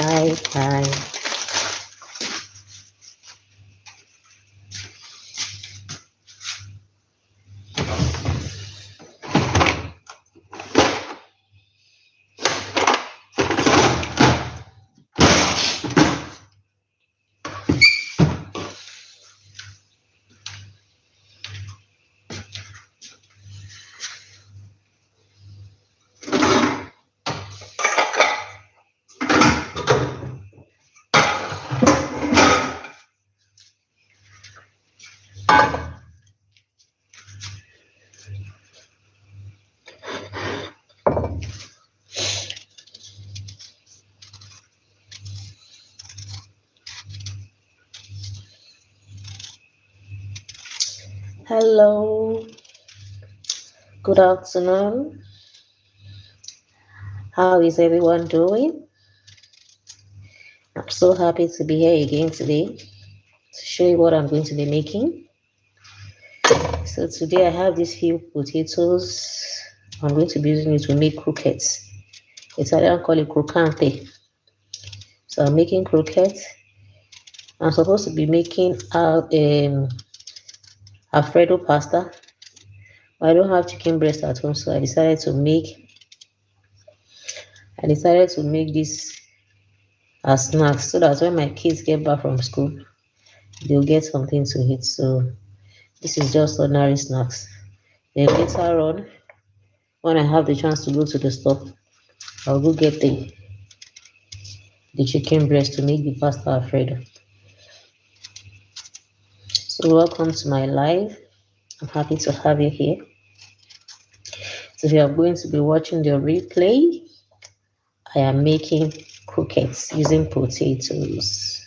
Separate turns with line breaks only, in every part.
Hi. Hello, good afternoon. How is everyone doing? I'm so happy to be here again today to show you what I'm going to be making. So today I have these few potatoes. I'm going to be using it to make croquettes. Italian call it croccante. So I'm making croquettes. I'm supposed to be making Alfredo pasta. I don't have chicken breast at home, so I decided to make this as snacks so that when my kids get back from school, they'll get something to eat. So this is just ordinary snacks. Then later on, when I have the chance to go to the store, I'll go get the chicken breast to make the pasta Alfredo. So welcome to my live. I'm happy to have you here. So if you are going to be watching the replay, I am making croquettes using potatoes.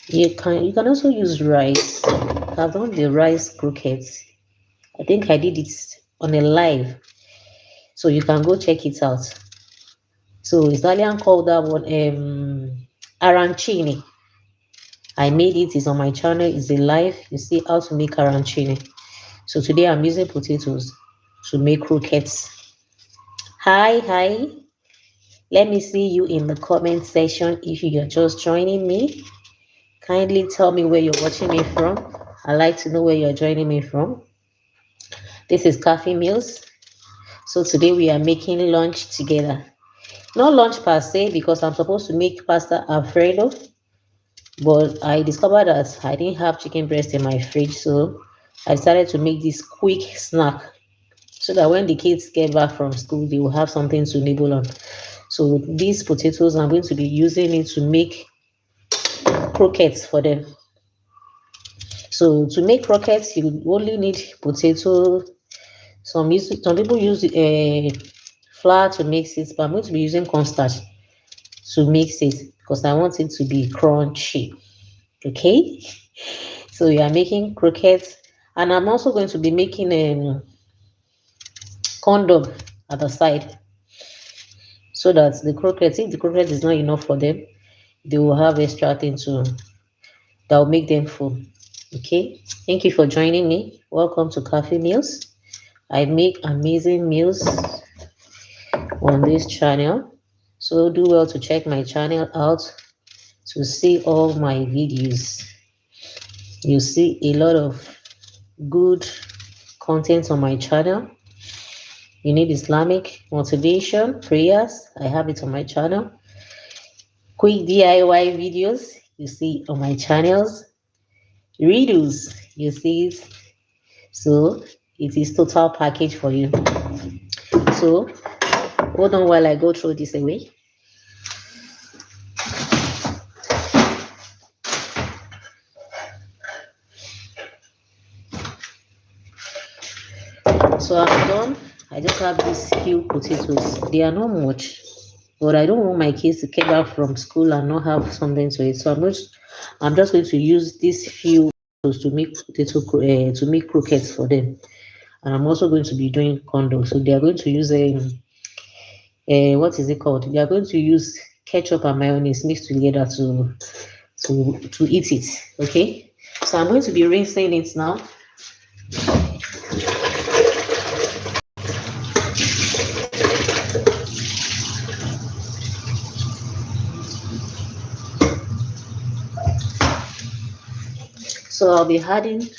You can also use rice. I've done the rice croquettes. I think I did it on a live, so you can go check it out. So Italian called that one arancini. I made it. It's on my channel. It's a live. You see how to make arancini. So today I'm using potatoes to make croquettes. Hi. Let me see you in the comment section if you're just joining me. Kindly tell me where you're watching me from. I'd like to know where you're joining me from. This is Kaffy Meals. So today we are making lunch together. Not lunch per se because I'm supposed to make pasta Alfredo. But I discovered that I didn't have chicken breast in my fridge. So I decided to make this quick snack so that when the kids get back from school, they will have something to nibble on. So these potatoes, I'm going to be using it to make croquettes for them. So to make croquettes, you only need potato. Some people use flour to mix it, but I'm going to be using cornstarch to mix it because I want it to be crunchy. Okay, so we are making croquettes, and I'm also going to be making corn dog at the side so that the croquettes, if the croquette is not enough for them, they will have extra things that will make them full. Okay, thank you for joining me. Welcome to Kaffy Meals. I make amazing meals on this channel, so do well to check my channel out to see all my videos. You see a lot of good content on my channel. You need Islamic motivation, prayers, I have it on my channel. Quick DIY videos, you see on my channels. Riddles, you see it. So it is total package for you. So hold on while I go through this away. So I'm done. I just have these few potatoes. They are not much, but I don't want my kids to get back from school and not have something to eat. So I'm just going to use these few potatoes to make croquettes for them. And I'm also going to be doing corn dog. So they are going to use what is it called? They are going to use ketchup and mayonnaise mixed together to eat it. Okay. So I'm going to be rinsing it now. So I'll be adding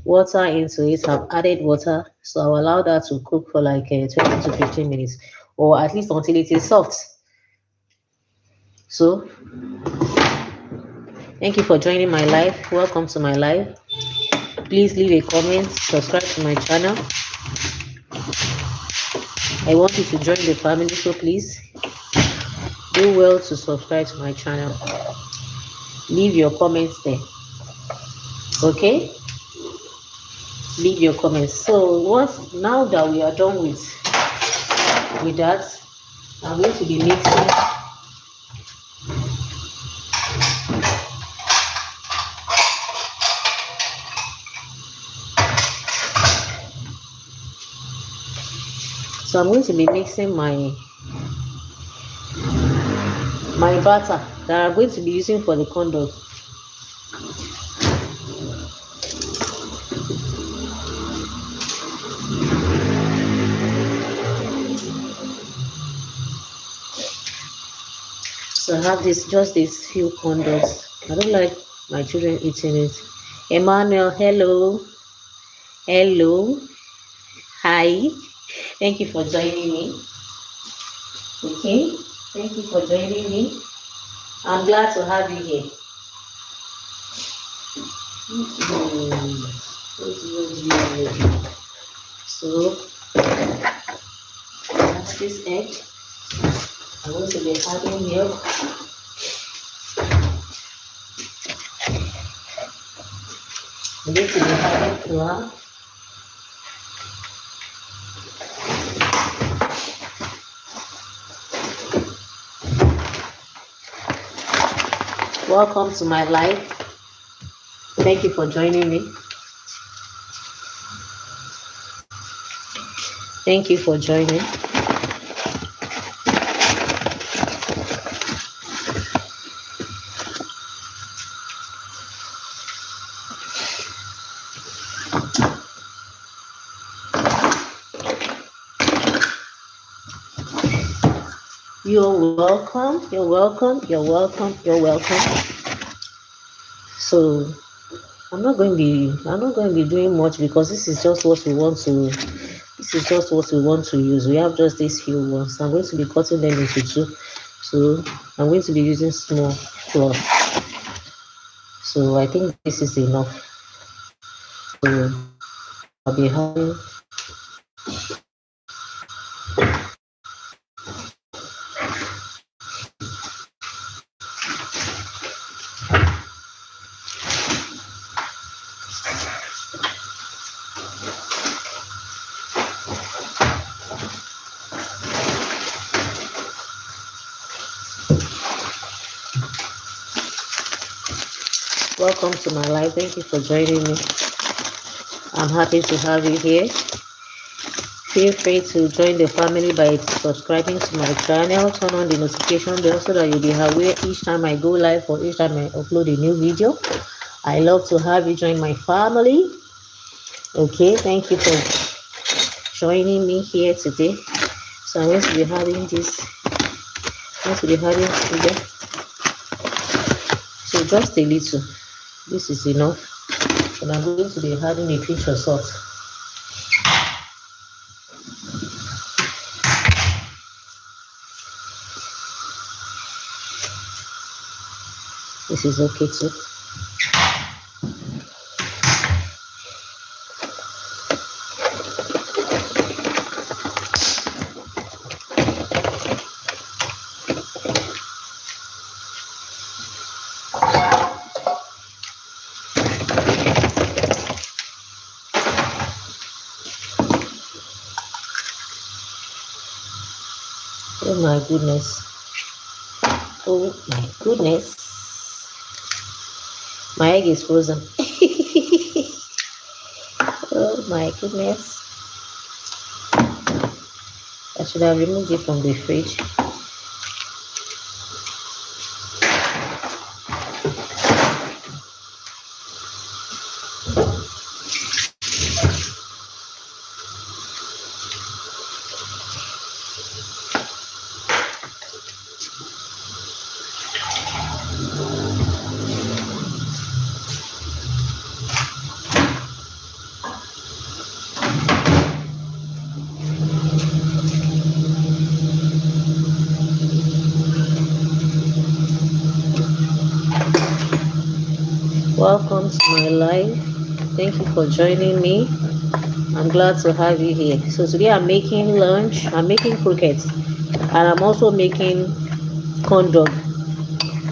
water into it. I've added water, so I'll allow that to cook for like 20 to 15 minutes, or at least until it is soft. So thank you for joining my live. Welcome to my live. Please leave a comment, subscribe to my channel. I want you to join the family, so please do well to subscribe to my channel. Leave your comments there. Okay? Leave your comments. So now that we are done with that, I'm going to be mixing my batter that I'm going to be using for the corn dog. So I have just these few corn dogs. I don't like my children eating it. Emmanuel, hello. Hello. Hi. Thank you for joining me. Okay. Thank you for joining me. I'm glad to have you here. So that's this egg. I'm going to be adding milk. I'm going to be adding flour. Welcome to my live. Thank you for joining me. Thank you for joining. You're welcome. You're welcome. You're welcome. You're welcome. So I'm not going to be doing much because this is just what we want to use. We have just these few ones. I'm going to be cutting them into two. So I'm going to be using small flour. So I think this is enough. So I'll be having welcome to my live. Thank you for joining me. I'm happy to have you here. Feel free to join the family by subscribing to my channel. Turn on the notification bell so that you'll be aware each time I go live or each time I upload a new video. I love to have you join my family. Okay, thank you for joining me here today. So I'm going to be having this. I'm going to be having sugar. So just a little. This is enough. And I'm going to be adding a pinch of salt. This is okay too. Oh my goodness. Oh my goodness. My egg is frozen. Oh my goodness. I should have removed it from the fridge. welcome to my live. Thank you for joining me. I'm glad to have you here. So today I'm making lunch. I'm making croquettes, and I'm also making corn dog.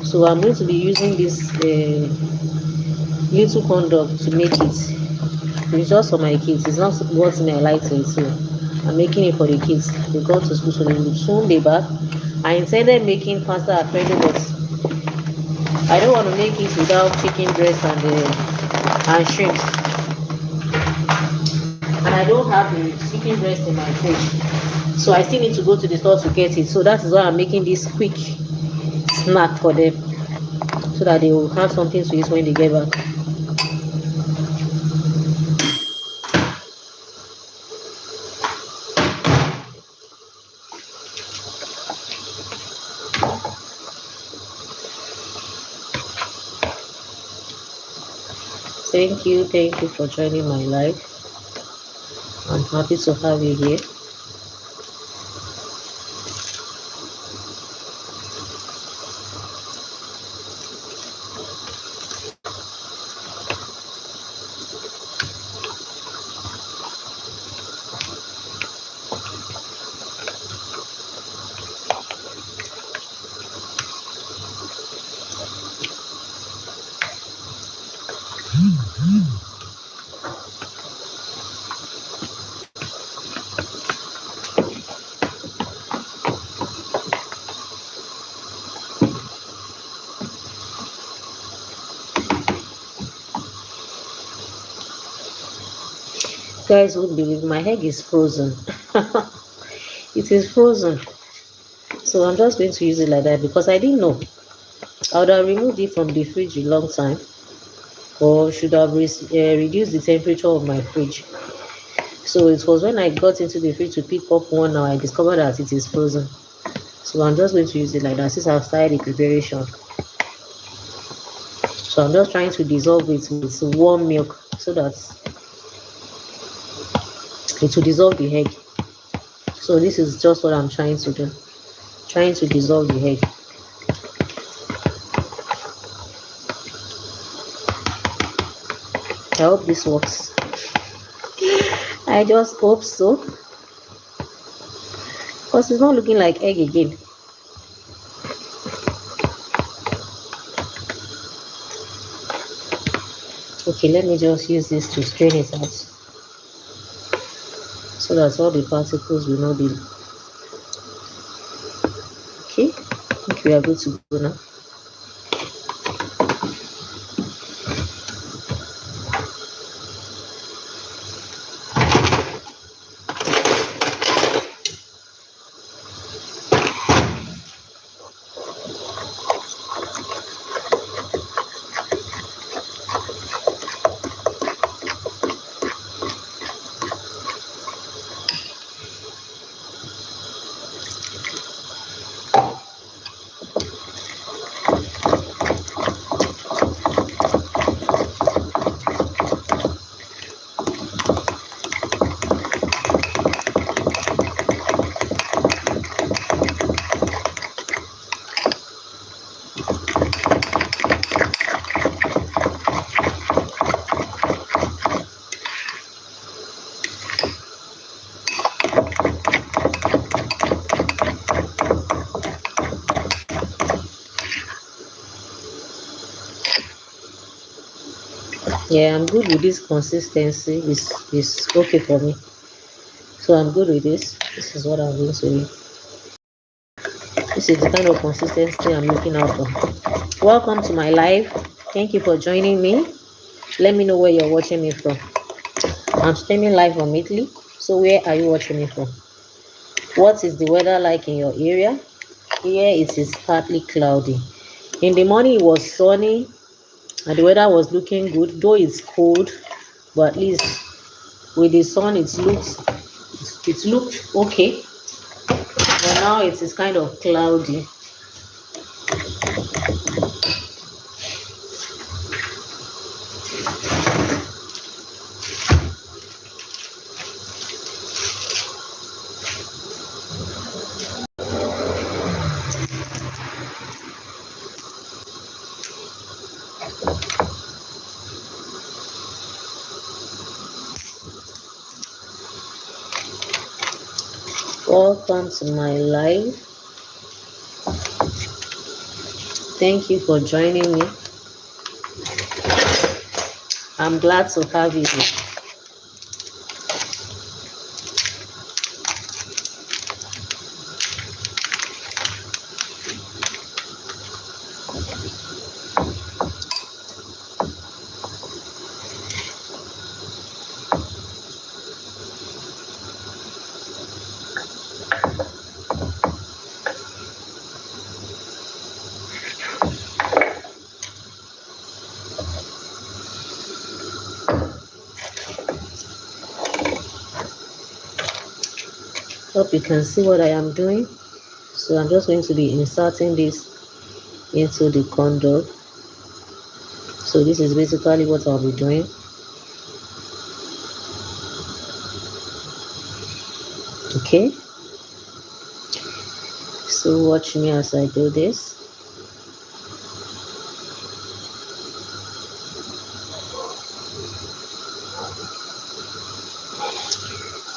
So I'm going to be using this little corn dog to make it. It's just for my kids. It's not what me I like to eat. So I'm making it for the kids. They go to school, so they will soon be back. I intended making pasta alfredo, but I don't want to make it without chicken breast and shrimps. And I don't have the chicken breast in my fridge, so I still need to go to the store to get it. So that is why I'm making this quick snack for them, so that they will have something to eat when they get back. Thank you for joining my live. I'm happy to have you here. Guys would believe my egg is frozen. It is frozen. So I'm just going to use it like that because I didn't know. I would have removed it from the fridge a long time, or should have reduced the temperature of my fridge. So it was when I got into the fridge to pick up one, now I discovered that it is frozen. So I'm just going to use it like that since I've started the preparation. So I'm just trying to dissolve it with warm milk so that it will dissolve the egg. So this is just what I'm trying to do. Trying to dissolve the egg. I hope this works. I just hope so. Because it's not looking like egg again. Okay, let me just use this to strain it out, so that all the particles will not be. Okay, I think we are good to go now. Yeah, I'm good with this consistency. Is okay for me. So I'm good with this. This is what I'm going to do. This is the kind of consistency I'm looking out for. Welcome to my live. Thank you for joining me. Let me know where you're watching me from. I'm streaming live from Italy. So where are you watching me from? What is the weather like in your area? Here it is partly cloudy. In the morning it was sunny and the weather was looking good, though it's cold, but at least with the sun it looked okay. But now it is kind of cloudy. welcome to my live. Thank you for joining me. I'm glad to have you here. Hope you can see what I am doing. So I'm just going to be inserting this into the condom. So this is basically what I'll be doing. Okay. So watch me as I do this.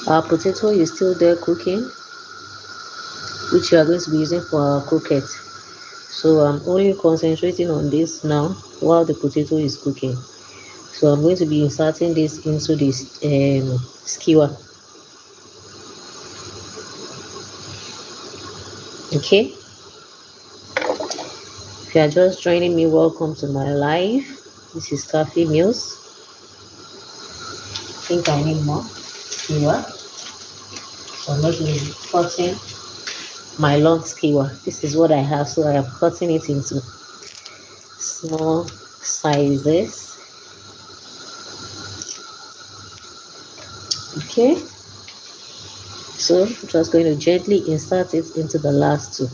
Our potato is still there cooking, which we are going to be using for our croquette. So I'm only concentrating on this now while the potato is cooking. So I'm going to be inserting this into this skewer. Okay. If you are just joining me, welcome to my live. This is Kaffy Meals. I think I need more skewer. So I'm going to be cutting my long skewer. This is what I have, so I am cutting it into small sizes. Okay, so I'm just going to gently insert it into the last two.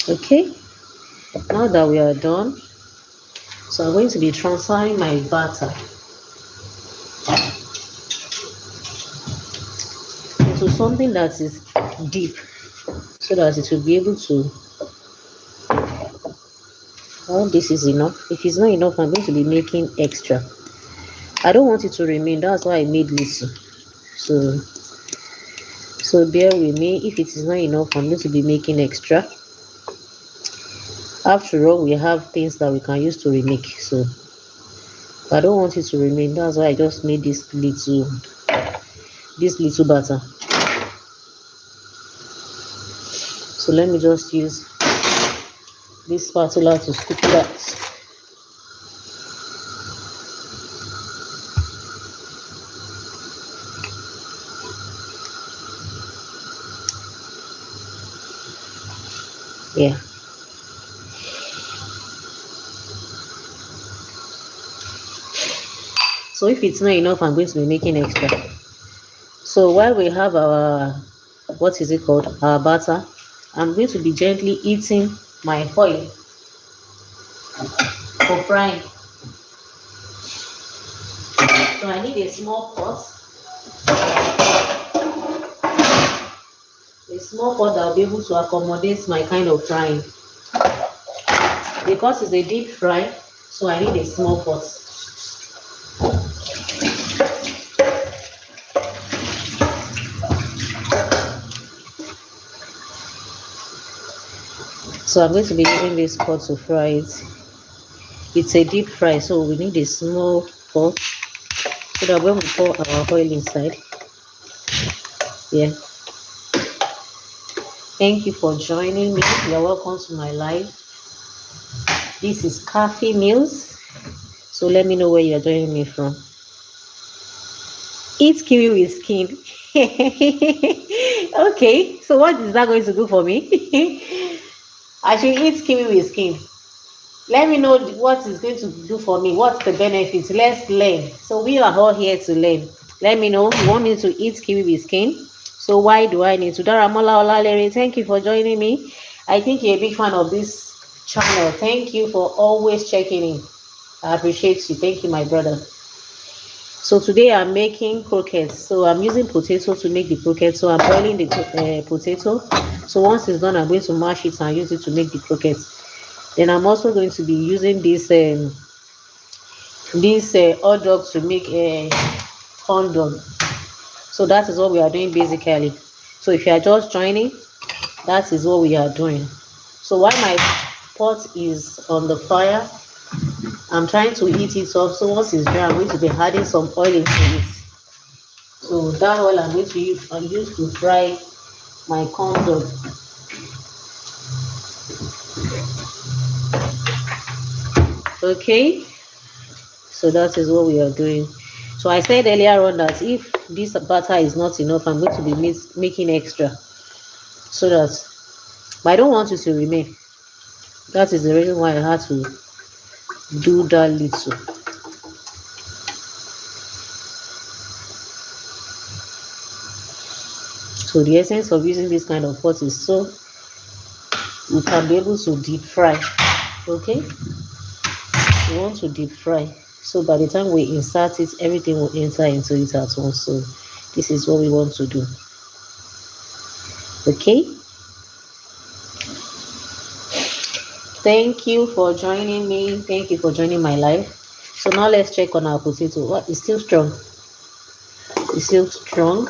Okay, now that we are done, so I'm going to be transferring my batter into something that is deep, so that it will be able to, well, this is enough. If it's not enough, I'm going to be making extra. I don't want it to remain, that's why I made little. So bear with me. If it is not enough, I'm going to be making extra. After all, we have things that we can use to remake, so I don't want it to remain. That's why I just made this little batter. So let me just use this spatula to scoop it out. Yeah. So if it's not enough, I'm going to be making extra. So while we have our, what is it called, our batter, I'm going to be gently heating my oil for frying. So I need a small pot. A small pot that will be able to accommodate my kind of frying. Because it's a deep fry, so I need a small pot. So I'm going to be using this pot to fry it. It's a deep fry, so we need a small pot so that when we pour our oil inside. Yeah. Thank you for joining me. You're welcome to my live. This is Kaffy Meals. So let me know where you're joining me from. Eat kiwi with skin. Okay, so what is that going to do for me? I should eat kiwi with skin. Let me know what it's going to do for me. What's the benefits? Let's learn. So we are all here to learn. Let me know. You want me to eat kiwi with skin? So why do I need to? Daramola Olalere, thank you for joining me. I think you're a big fan of this channel. Thank you for always checking in. I appreciate you. Thank you, my brother. So today I'm making croquettes. So I'm using potato to make the croquettes. So I'm boiling the potato. So once it's done, I'm going to mash it and use it to make the croquettes. Then I'm also going to be using this hot dog to make a corn dog. So that is what we are doing basically. So if you are just joining, that is what we are doing. So while my pot is on the fire, I'm trying to heat it up. So once it's dry, I'm going to be adding some oil into it. So that oil I'm going to use to fry my corn dog. Okay, so that is what we are doing. So I said earlier on that if this batter is not enough, I'm going to be making extra so that, but I don't want it to remain. That is the reason why I had to do that little. So the essence of using this kind of pot is so we can be able to deep fry. Okay, we want to deep fry, so by the time we insert it, everything will enter into it at once. So this is what we want to do. Okay, thank you for joining me, thank you for joining my live. So now let's check on our potato. What is still strong? It's still strong.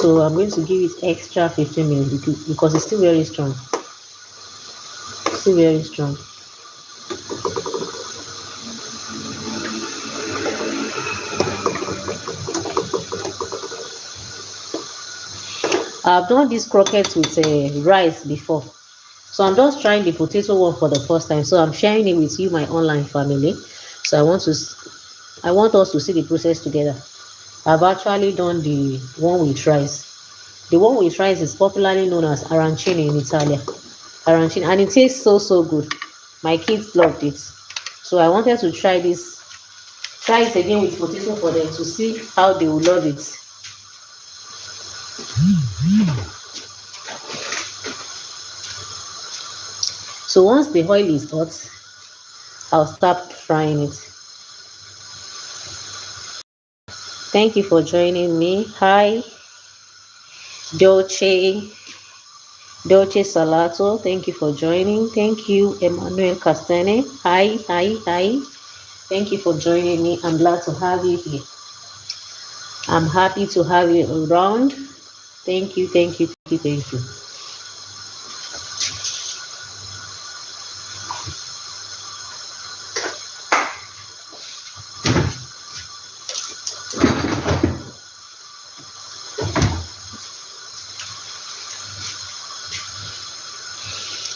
So I'm going to give it extra 15 minutes because it's still very strong. Still very strong. I've done these croquettes with rice before. So I'm just trying the potato one for the first time. So I'm sharing it with you, my online family. So I want us to see the process together. I've actually done the one with rice. The one with rice is popularly known as arancini in Italy. Arancini, and it tastes so good. My kids loved it. So I wanted to try it again with potato for them to see how they will love it. So once the oil is hot, I'll start frying it. Thank you for joining me. Hi, Dolce Salato. Thank you for joining. Thank you, Emmanuel Castane. Hi. Thank you for joining me. I'm glad to have you here. I'm happy to have you around. Thank you.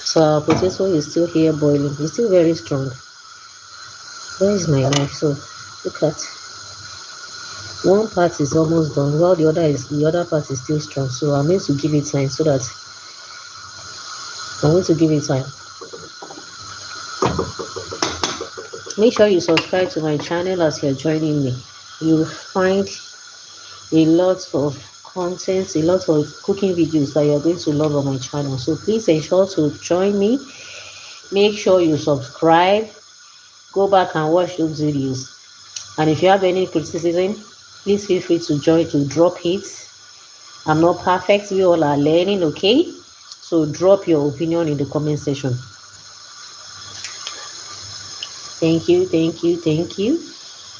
So our potato is still here boiling. It's still very strong. Where is my knife? So look at one part is almost done, while the other part is still strong. So I'm going to give it time so that I'm going to give it time. Make sure you subscribe to my channel as you're joining me. You'll find a lot of content, a lot of cooking videos that you're going to love on my channel. So please ensure to join me. Make sure you subscribe. Go back and watch those videos. And if you have any criticism, please feel free to drop it. I'm not perfect. We all are learning, okay? So drop your opinion in the comment section. Thank you.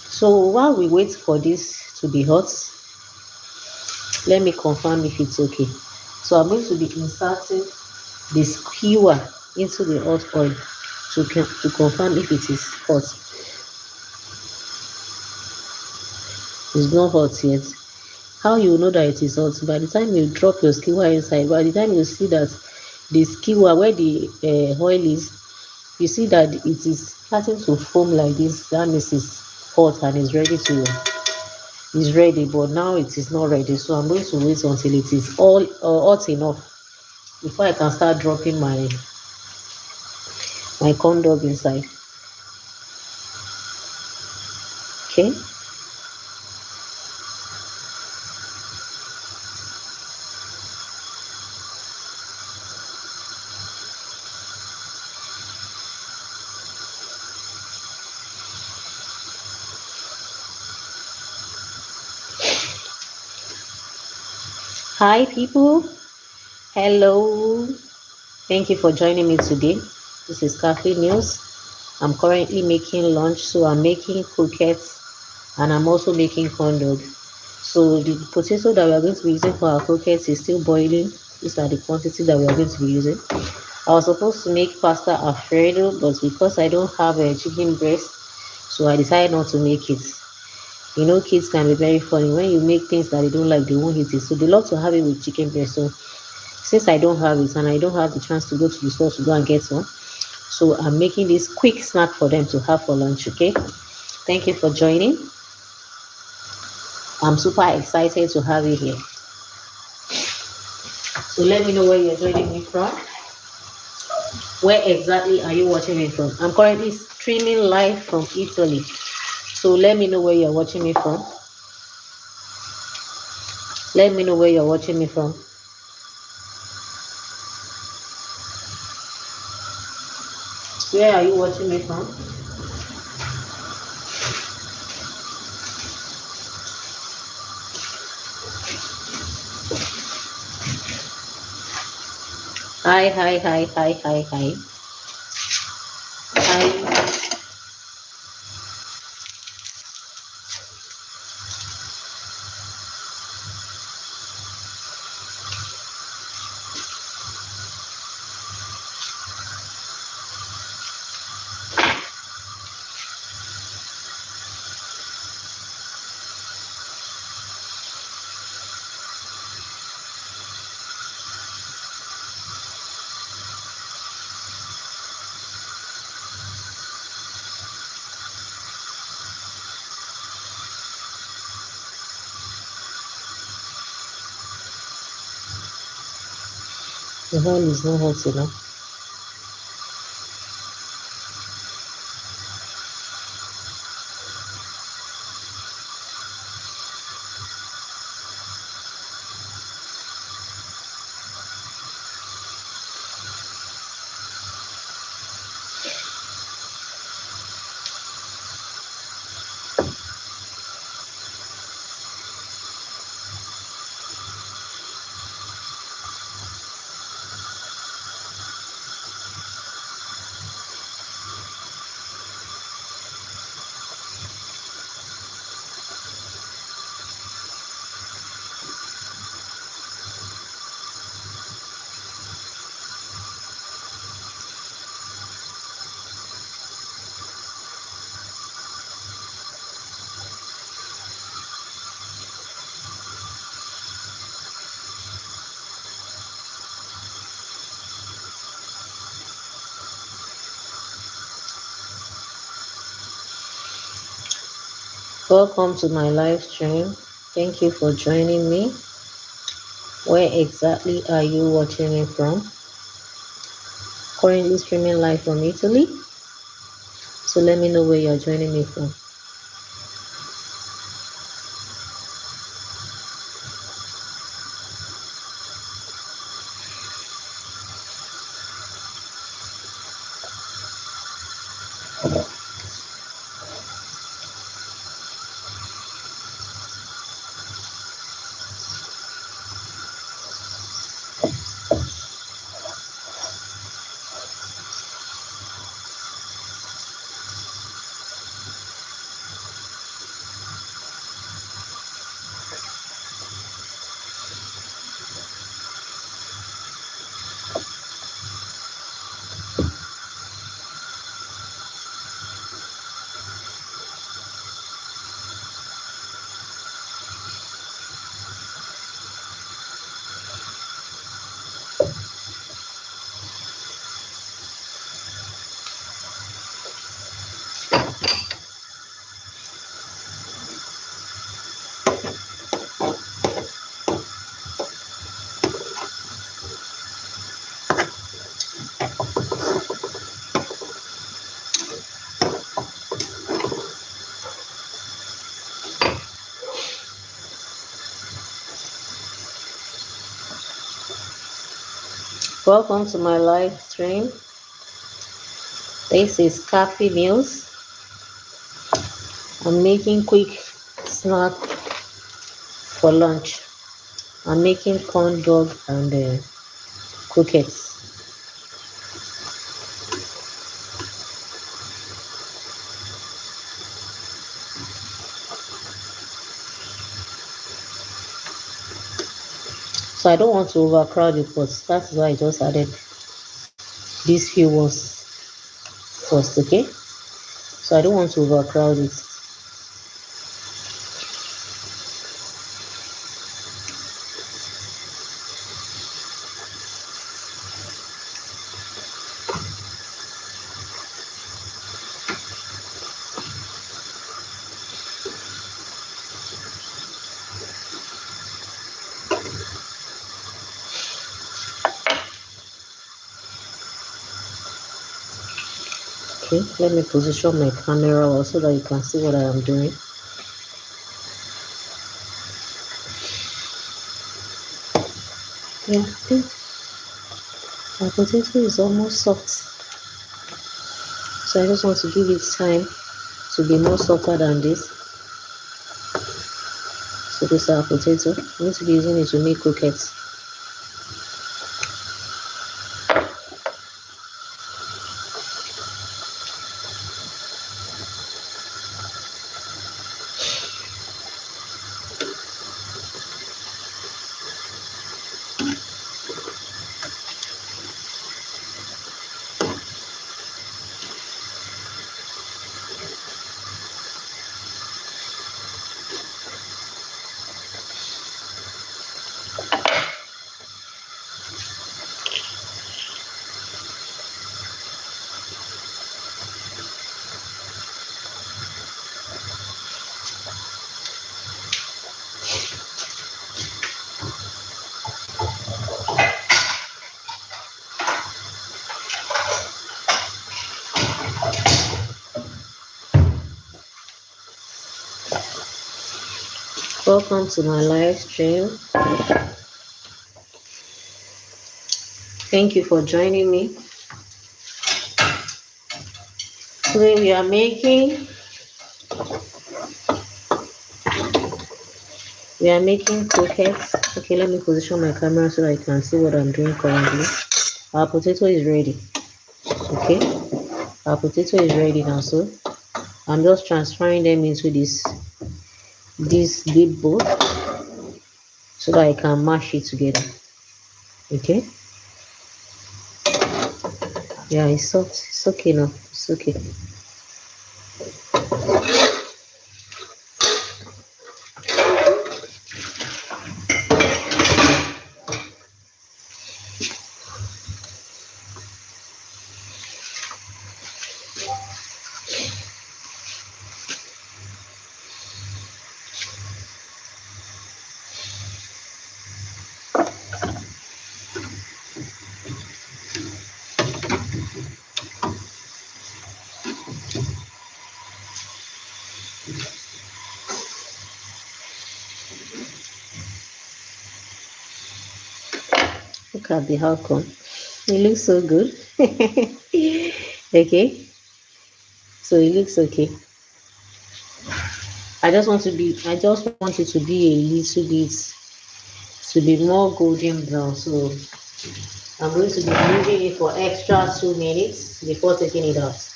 So while we wait for this to be hot, let me confirm if it's okay. So I'm going to be inserting the skewer into the hot oil to confirm if it is hot. It's not hot yet. How you know that it is hot? By the time you drop your skewer inside, by the time you see that the skewer where the oil is, you see that it is starting to foam like this, that means it's hot and is ready. But now it is not ready, so I'm going to wait until it is all hot enough before I can start dropping my corn dog inside. Okay. Hi, people. Hello. Thank you for joining me today. This is Kaffy News. I'm currently making lunch, so I'm making croquettes and I'm also making corn dog. So the potato that we are going to be using for our croquettes is still boiling. These are the quantity that we are going to be using. I was supposed to make pasta alfredo, but because I don't have a chicken breast, so I decided not to make it. You know, kids can be very funny. When you make things that they don't like, they won't eat it. So they love to have it with chicken breast. So since I don't have it and I don't have the chance to go to the store to go and get one, so I'm making this quick snack for them to have for lunch. Okay. Thank you for joining. I'm super excited to have you here. So let me know where you're joining me from. Where exactly are you watching me from? I'm currently streaming live from Italy. So let me know where you're watching me from. Let me know where you're watching me from. Where are you watching me from? Hi, hi, hi, hi, hi, hi. Hi. The horn is not hot enough. Welcome to my live stream. Thank you for joining me. Where exactly are you watching me from? Currently streaming live from Italy. So let me know where you're joining me from. Welcome to my live stream. This is Kaffy News. I'm making quick snack for lunch. I'm making corn dog and croquettes. So I don't want to overcrowd it, but that's why I just added these few ones first, okay? So I don't want to overcrowd it. Okay, let me position my camera also so that you can see what I am doing. Yeah, I think my potato is almost soft. So I just want to give it time to be more softer than this. So this is our potato. I'm going to be using it to make croquettes. Welcome to my live stream. Thank you for joining me. Today we are making croquettes. Okay, let me position my camera so I can see what I'm doing currently. Our potato is ready. Okay, our potato is ready now. So I'm just transferring them into this big bowl so that I can mash it together. Okay. Yeah, it's soft. It's okay now. It's okay. Look at the outcome. It looks so good. Okay. So it looks okay. I just want it to be a little bit to be more golden brown. So I'm going to be leaving it for extra 2 minutes before taking it out.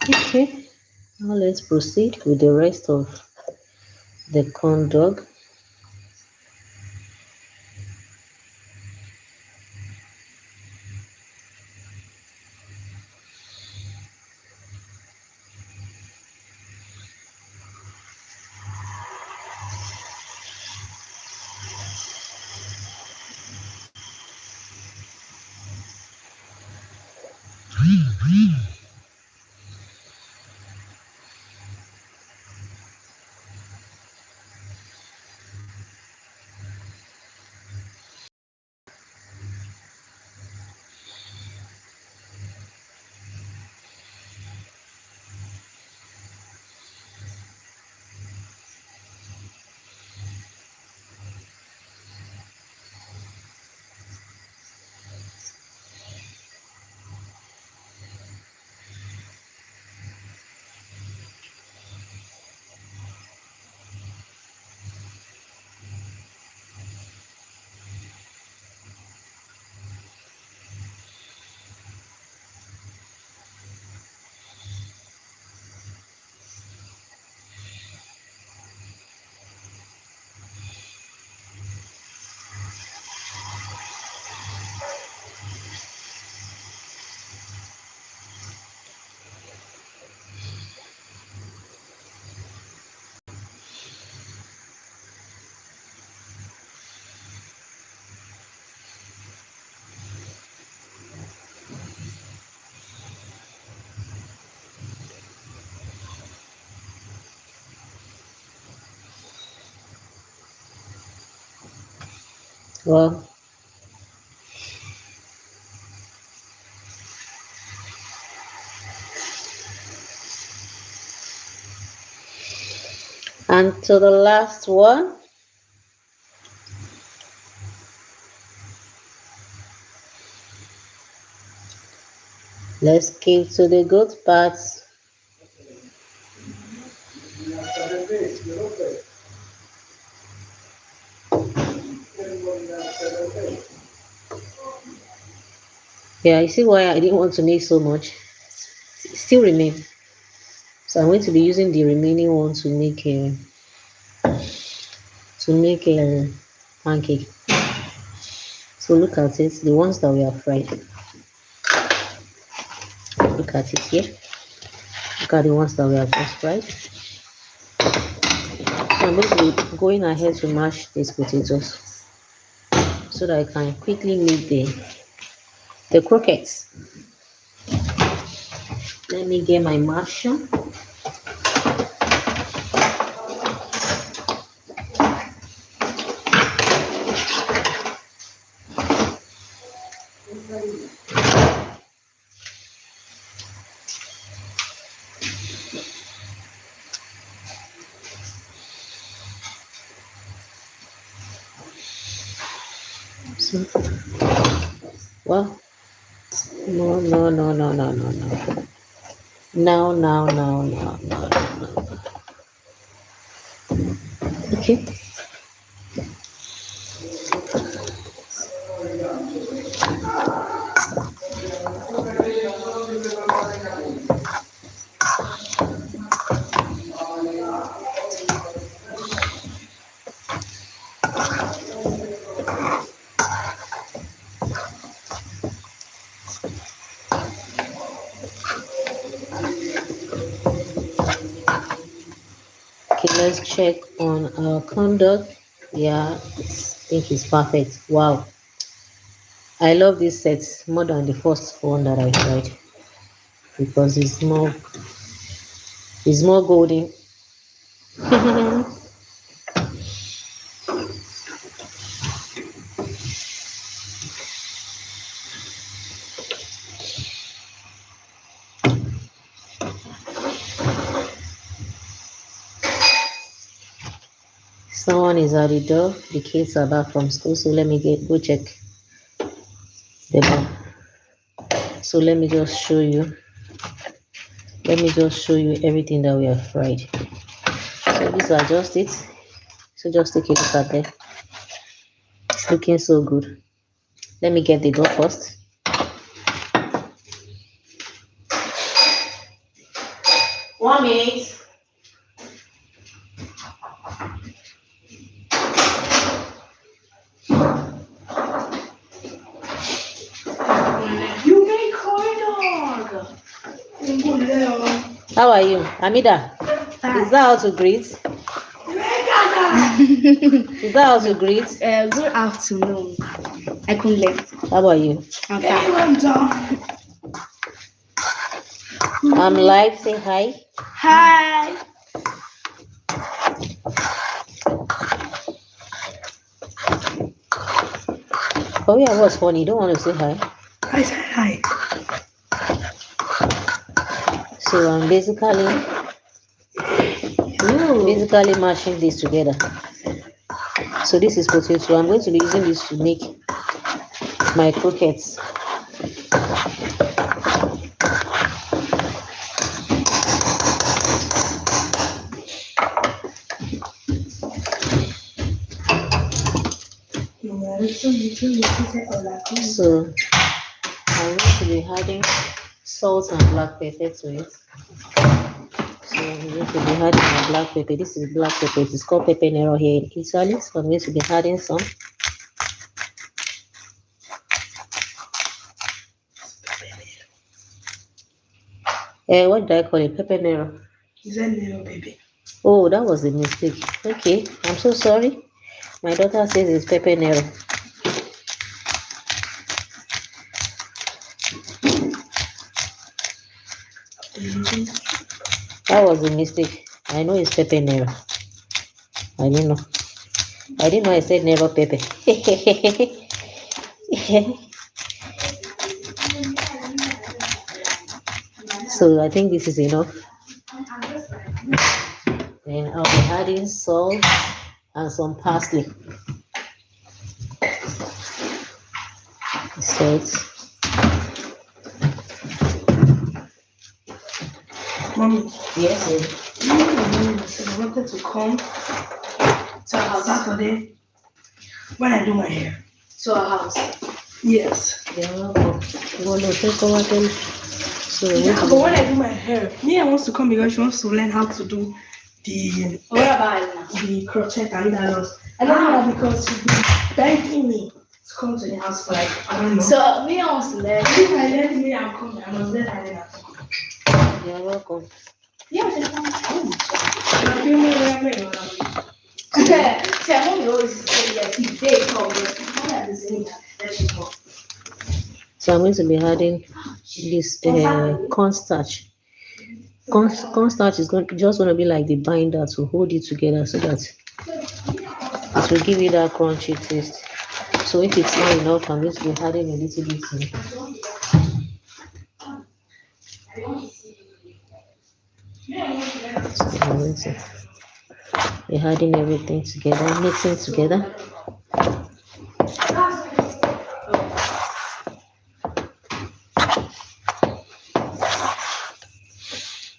Okay, now let's proceed with the rest of the corn dog. Well, and to the last one. Let's keep to the good parts. Yeah, you see why I didn't want to make so much. It still remain. So I'm going to be using the remaining one to make a pancake. So look at it, the ones that we have fried. Look at it here. Look at the ones that we have just fried. So I'm going to be going ahead to mash these potatoes so that I can quickly make the croquettes. Let me get my masher. So, well, no, no, no, no, no, no, no. Now, now, now, now, now, now. Okay. Okay, let's check on our conduct. Yeah, I think it's perfect. Wow. I love this set more than the first one that I tried because it's more golden. Someone is at the door. The kids are back from school, so let me go check the door. So let me just show you. Let me just show you everything that we have fried. So these are just it. So just take a look at them. It's looking so good. Let me get the door first. 1 minute.
You make corn dog.
How are you, Amida? Is that how to greet? Is that how to greet?
Good afternoon. I couldn't let.
How about you?
I'm fine.
I'm live. Say hi.
Hi.
Oh yeah, what's funny? You don't want to say hi.
I said hi.
So I'm basically mashing this together. So this is potato. I'm going to be using this to make my croquettes. So I'm going to be adding salt and black pepper to it. So I'm going to be adding my black pepper. This is black pepper. It's called pepper nero here in Italy. So I'm going to be adding some. What did I call it? Pepper nero.
Is that little baby?
Oh, that was a mistake. Okay, I'm so sorry. My daughter says it's pepper nero. That was a mistake. I know it's pepper nero. I didn't know. I didn't know I said never pepper. So I think this is enough. Then I'll be adding salt and some parsley. Salt.
Mommy,
Yes.
you know the morning I said I wanted to come to our Saturday when I do my hair.
To our house.
Yes.
You're welcome. So
Yeah, but when I do my hair, Nia wants to come because she wants to learn how to do the
What about it now?
the crochet and that else. I don't know that because she's been begging me to come to the house for like I don't know.
So Mia wants to learn.
If I let me, I'm coming. I must let her learn.
you're welcome.
Yeah, we can come.
Now, you know where I'm going.
See, I won't always say yes. If they come, but not at the same time. Let she come.
So I'm going to be adding this cornstarch. Cornstarch is just going to be like the binder to hold it together so that it will give you that crunchy taste. So if it's not enough, I'm going to be adding a little bit more. So I'm going to be adding everything together, mixing together.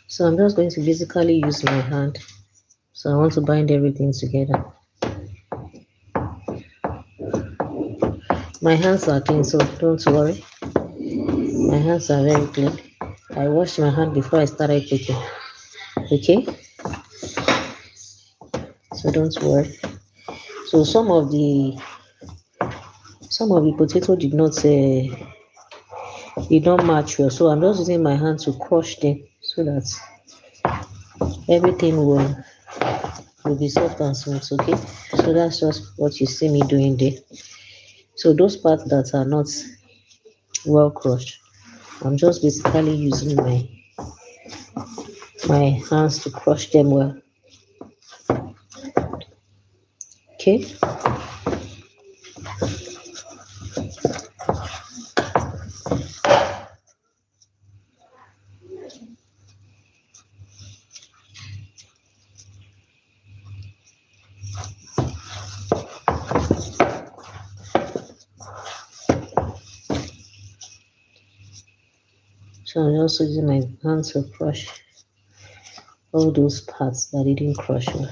So I'm just going to basically use my hand. So I want to bind everything together. My hands are clean, so don't worry. My hands are very clean. I washed my hand before I started cooking. Okay? So don't worry. So some of the potato did not match well. So I'm just using my hand to crush them so that everything will be soft and smooth. Okay? So that's just what you see me doing there. So those parts that are not well crushed, I'm just basically using my hands to crush them well. Okay. So I'm also using my hands to crush all those parts that didn't crush well.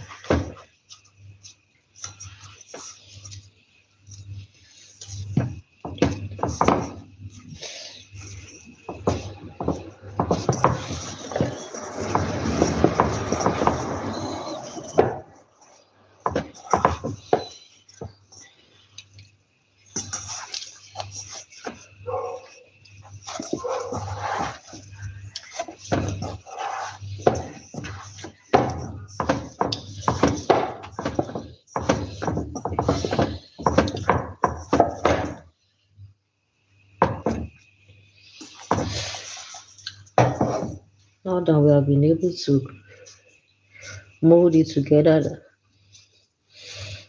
Now that we have been able to mold it together,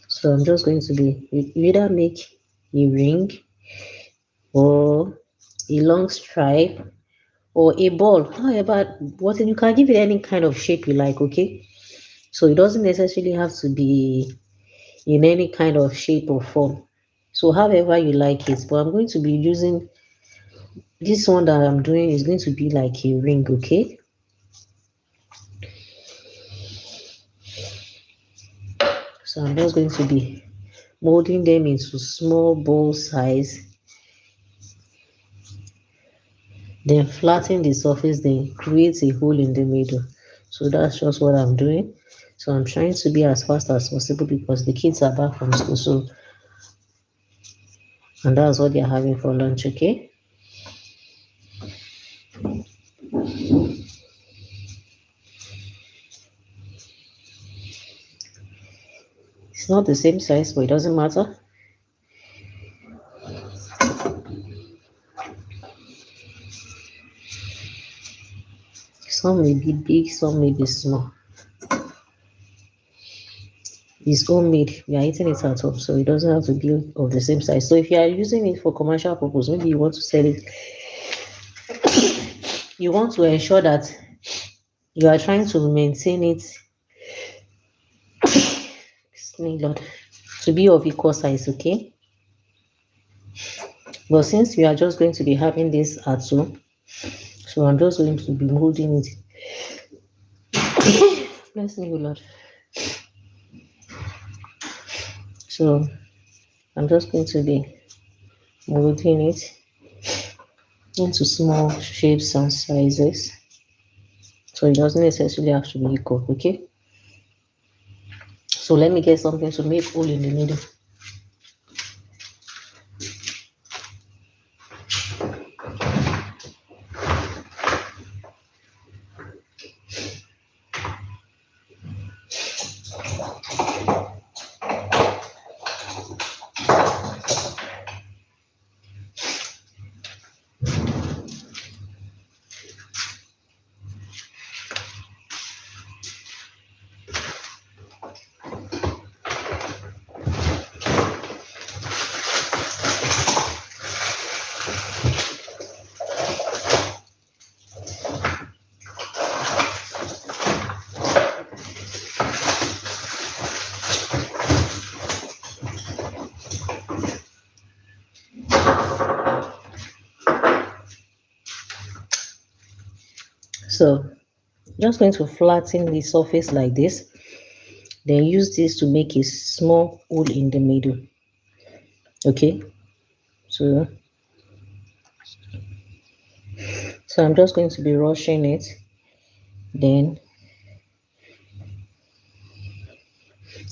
so I'm just going to be either make a ring or a long stripe or a ball. However, what you can give it any kind of shape you like, okay? So it doesn't necessarily have to be in any kind of shape or form. So however you like it, but I'm going to be using this one that I'm doing is going to be like a ring, okay? So I'm just going to be molding them into small bowl size, then flatten the surface, then create a hole in the middle. So that's just what I'm doing. So I'm trying to be as fast as possible because the kids are back from school. So, and that's what they're having for lunch, okay? It's not the same size, but it doesn't matter. Some may be big, some may be small. It's homemade. We are eating it at home, so it doesn't have to be of the same size. So if you are using it for commercial purpose, maybe you want to sell it, you want to ensure that you are trying to maintain it, Lord, to be of equal size, okay? But since we are just going to be having this at home, so I'm just going to be holding it. Bless me, Lord. So I'm just going to be molding it into small shapes and sizes. So it doesn't necessarily have to be equal, okay? So let me get something to make hole in the middle. So just going to flatten the surface like this, then use this to make a small hole in the middle. Okay, so I'm just going to be rushing it. Then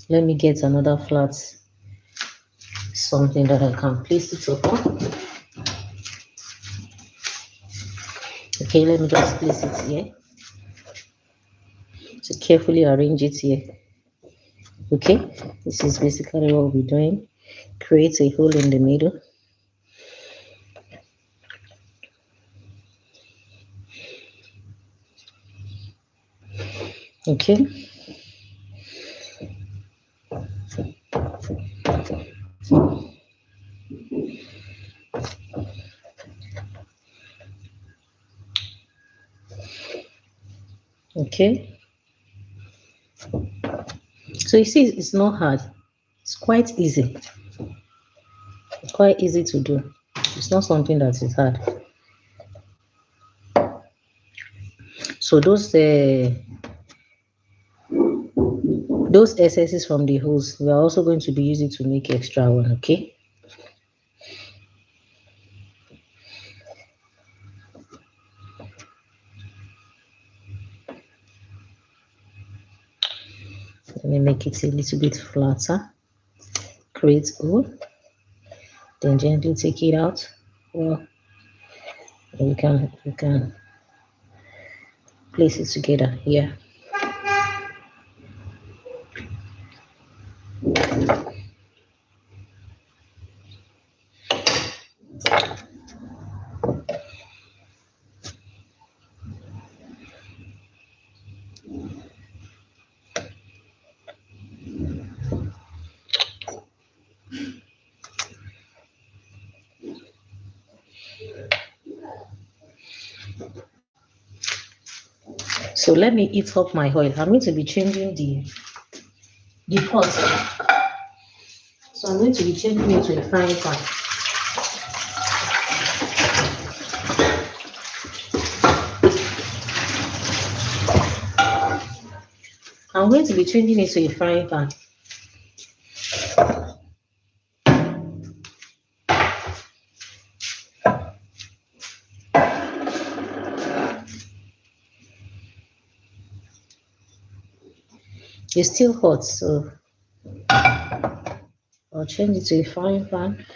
let me get another flat something that I can place it upon. Okay, let me just place it here. So carefully arrange it here. Okay, this is basically what we're doing. Create a hole in the middle. Okay. Okay. So you see, it's not hard. It's quite easy. It's quite easy to do. It's not something that is hard. So those excesses from the holes, we are also going to be using to make extra one. Okay. Let me make it a little bit flatter. Create hole. Then gently take it out. Well, you can place it together here. So let me heat up my oil. I'm going to be changing the pot. So I'm going to be changing it to a frying pan. I'm going to be changing it to a frying pan. It's still hot, so I'll change it to a frying pan.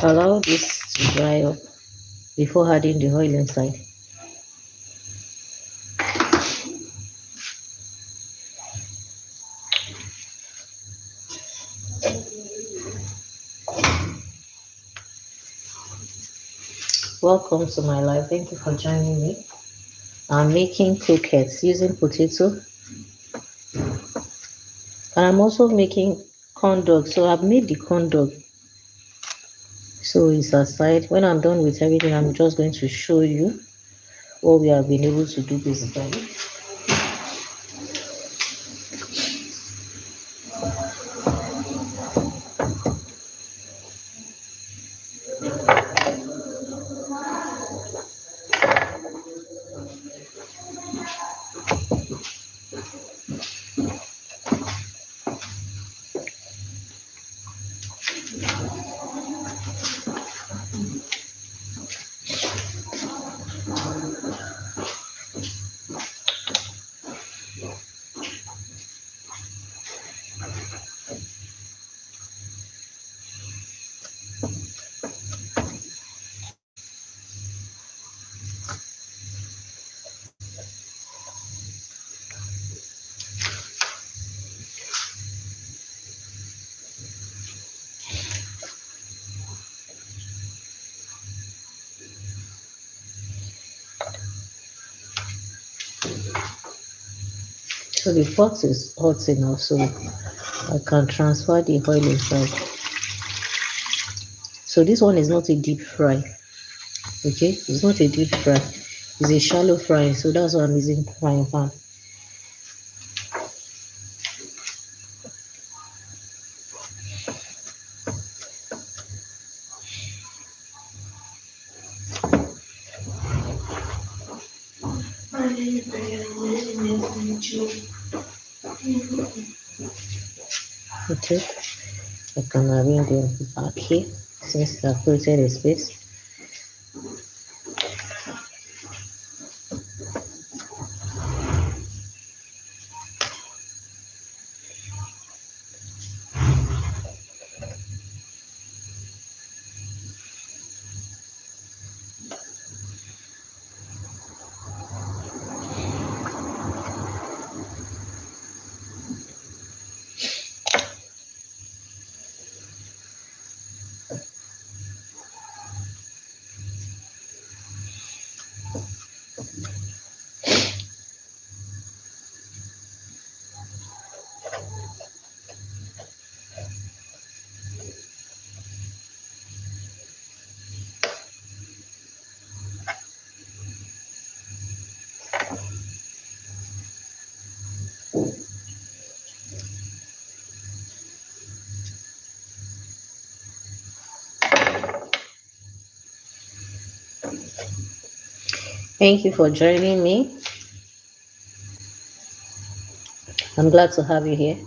Allow this to dry up before adding the oil inside. Welcome to my life. Thank you for joining me. I'm making croquettes using potato And I'm also making corn dog. So I've made the corn dog. So it's aside. When I'm done with everything, I'm just going to show you what we have been able to do basically. So the pot is hot enough so I can transfer the oil inside. So this one is not a deep fry. Okay, it's not a deep fry. It's a shallow fry. So that's why I'm using frying pan. Okay, I can arrange them back here since I created a space. Thank you for joining me. I'm glad to have you here.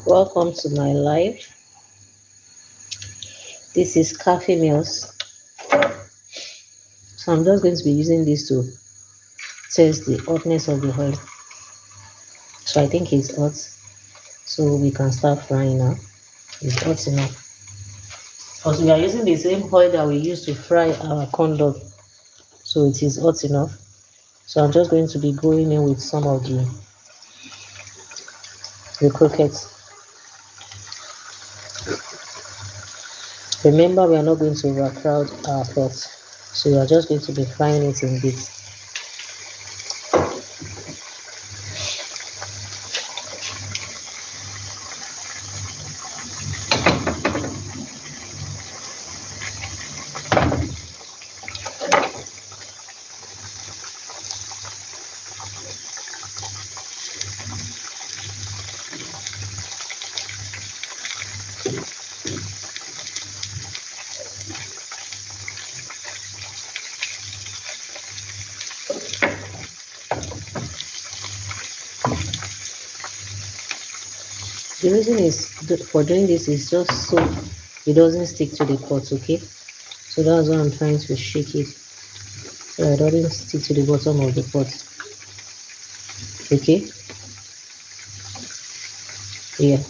Welcome to my live. This is Kaffy meals. So I'm just going to be using this to test the hotness of the oil. So I think it's hot. So we can start frying now. It's hot enough. Because we are using the same oil that we used to fry our corn dog. So it is hot enough. So I'm just going to be going in with some of the croquettes. Remember, we are not going to overcrowd our pot. So we are just going to be frying it in bits. The reason is for doing this is just so it doesn't stick to the pot, okay? So that's why I'm trying to shake it so that it doesn't stick to the bottom of the pot, okay? Yeah.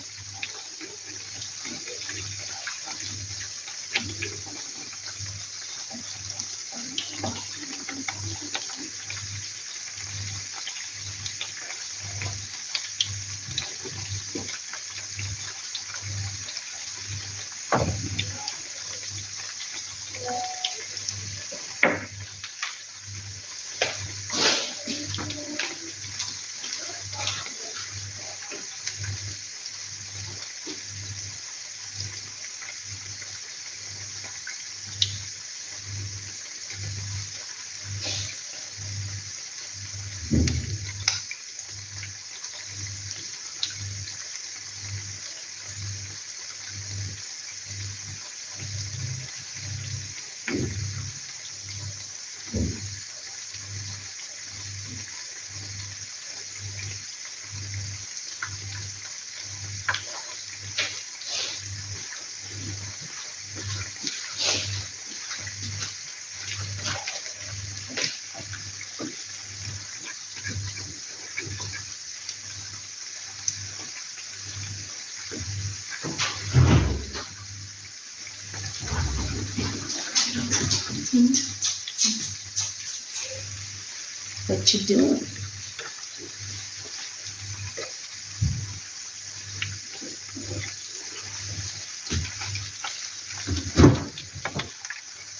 What you doing?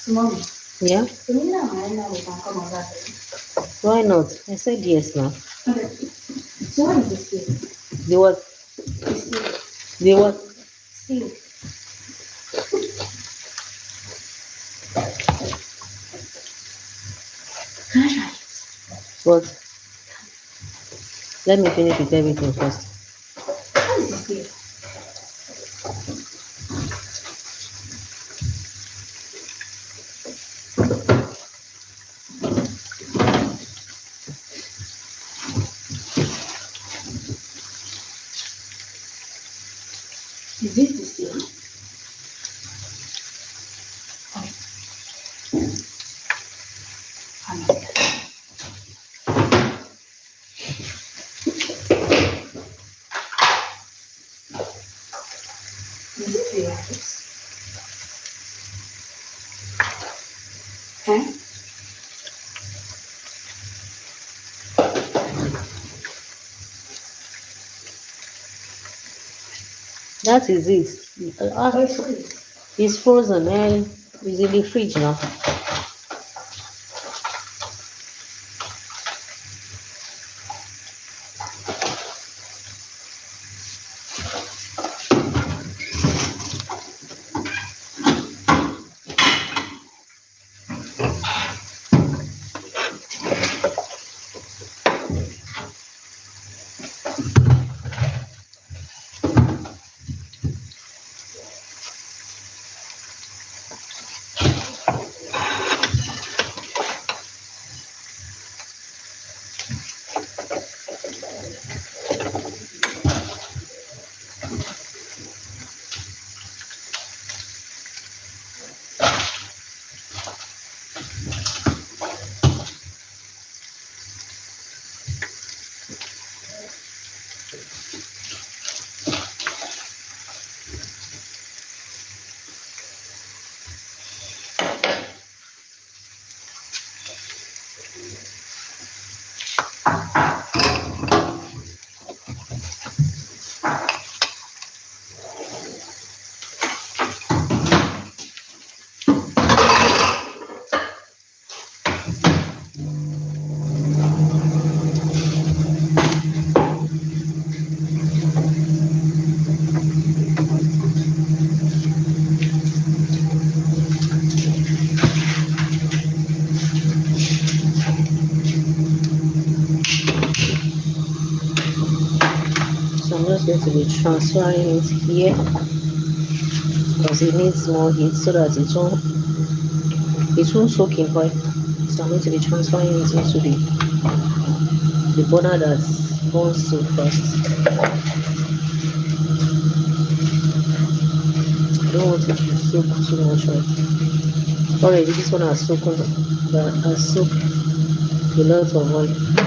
So, mommy,
Yeah?
so me now I know we can come on that.
Why not? I said yes now.
Okay. So what is this thing?
The what?
This thing.
The what?
Steam. Can I try it?
What? Let me finish with everything first.
What is this thing? Is this thing? Is this the rice? Huh?
That is it.
Oh, it's okay.
It's frozen. It's in the fridge now. So I'm just going to be transferring it here because it needs more heat so that it won't soak in oil. So I'm going to be transferring it into the burner that burns so fast. I don't want it to soak too much oil. Already this one has soaked a lot of oil.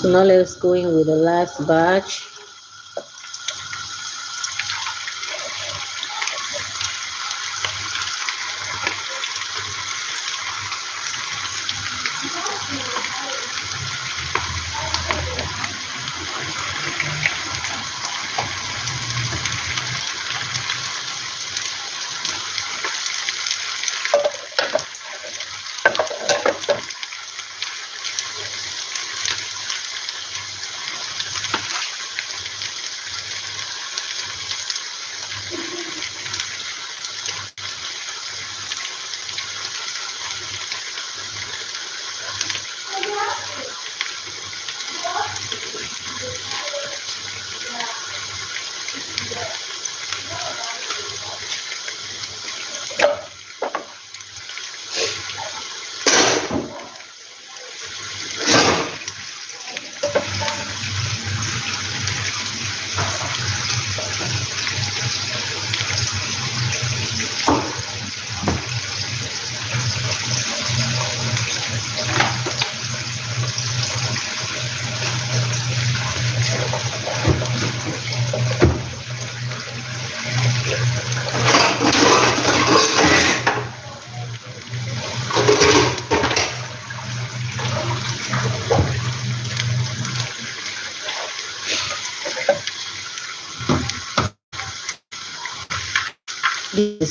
So now let's go in with the last batch.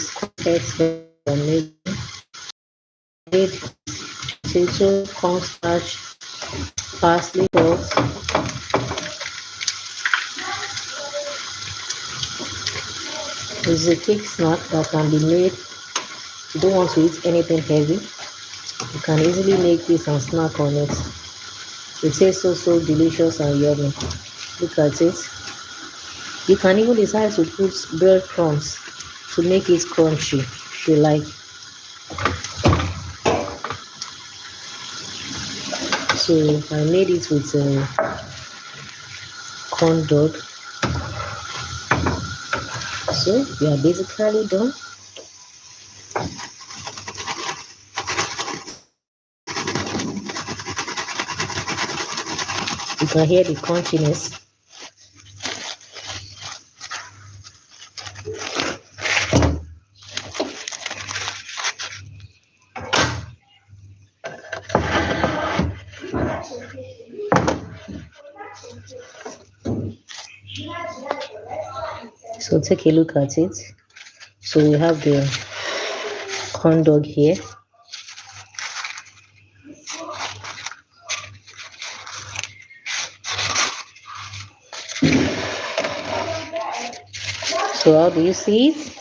croquettes that we are making. I need potato, cornstarch, parsley, salt. It's a quick snack that can be made. If you don't want to eat anything heavy, you can easily make this and snack on it. It tastes so delicious and yummy. Look at it. You can even decide to put breadcrumbs to make it crunchy if you like. So I made it with a corn dog. So we are basically done. You can hear the crunchiness. So take a look at it. So we have the corn dog here. So how do you see it?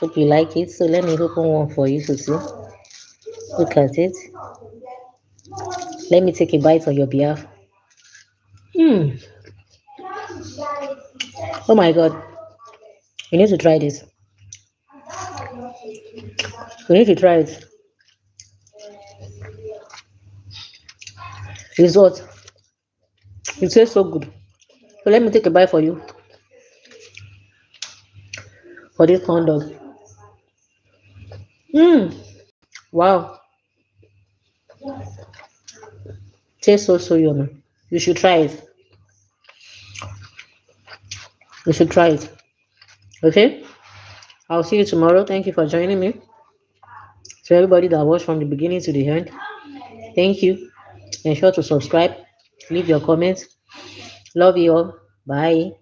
Hope you like it. So let me open one for you to see. Look at it. Let me take a bite on your behalf. Hmm. Oh my god. You need to try this. You need to try it. It's what? It tastes so good. So let me take a bite for you. For this corn dog. Mmm. Wow. Tastes so yummy. You should try it. You should try it. Okay? I'll see you tomorrow. Thank you for joining me. To everybody that watched from the beginning to the end, thank you. Ensure to subscribe. Leave your comments. Love you all. Bye.